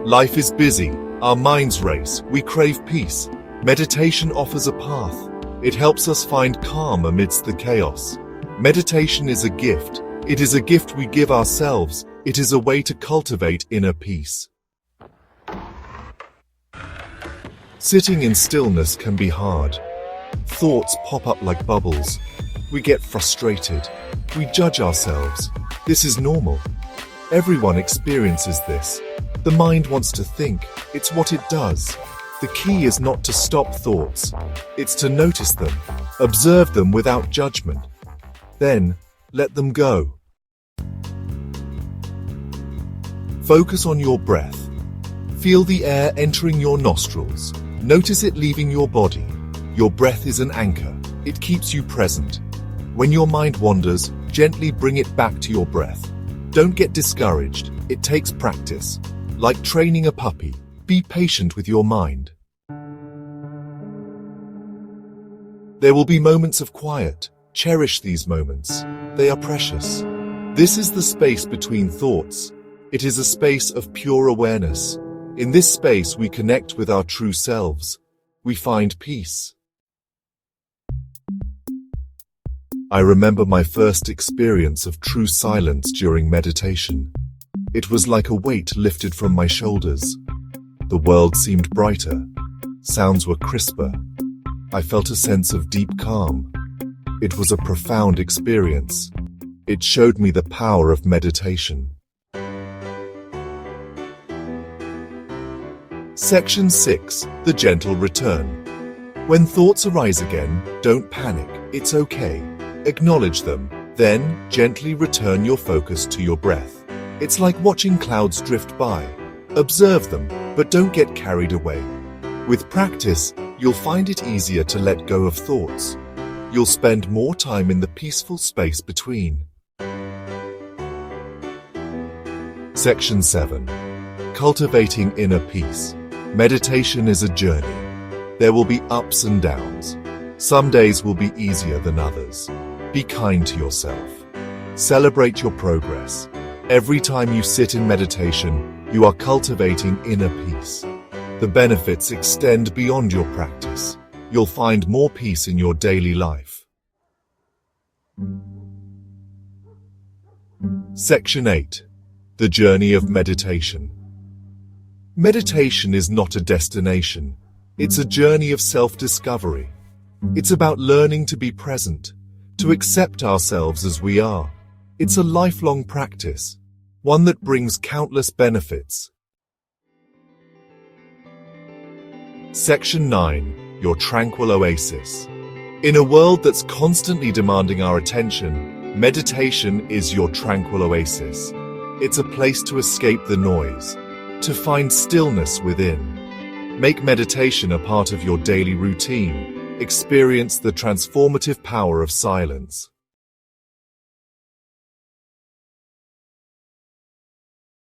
Life is busy, our minds race, we crave peace. Meditation offers a path. It helps us find calm amidst the chaos. Meditation is a gift. It is a gift we give ourselves. It is a way to cultivate inner peace. Sitting in stillness can be hard. Thoughts pop up like bubbles. We get frustrated. We judge ourselves. This is normal. Everyone experiences this. The mind wants to think. It's what it does. The key is not to stop thoughts. It's to notice them, observe them without judgment. Then, let them go. Focus on your breath. Feel the air entering your nostrils. Notice it leaving your body. Your breath is an anchor. It keeps you present. When your mind wanders, gently bring it back to your breath. Don't get discouraged. It takes practice. Like training a puppy, be patient with your mind. There will be moments of quiet. Cherish these moments. They are precious. This is the space between thoughts. It is a space of pure awareness. In this space, we connect with our true selves. We find peace. I remember my first experience of true silence during meditation. It was like a weight lifted from my shoulders. The world seemed brighter. Sounds were crisper. I felt a sense of deep calm. It was a profound experience. It showed me the power of meditation. Section 6. The Gentle Return. When thoughts arise again, don't panic. It's okay. Acknowledge them. Then, gently return your focus to your breath. It's like watching clouds drift by. Observe them, but don't get carried away. With practice, you'll find it easier to let go of thoughts. You'll spend more time in the peaceful space between. Section 7. Cultivating inner peace. Meditation is a journey. There will be ups and downs. Some days will be easier than others. Be kind to yourself. Celebrate your progress. Every time you sit in meditation, you are cultivating inner peace. The benefits extend beyond your practice. You'll find more peace in your daily life. Section 8. The Journey of Meditation. Meditation is not a destination. It's a journey of self-discovery. It's about learning to be present, to accept ourselves as we are. It's a lifelong practice, one that brings countless benefits. Section 9. Your Tranquil Oasis. In a world that's constantly demanding our attention, meditation is your tranquil oasis. It's a place to escape the noise, to find stillness within. Make meditation a part of your daily routine. Experience the transformative power of silence.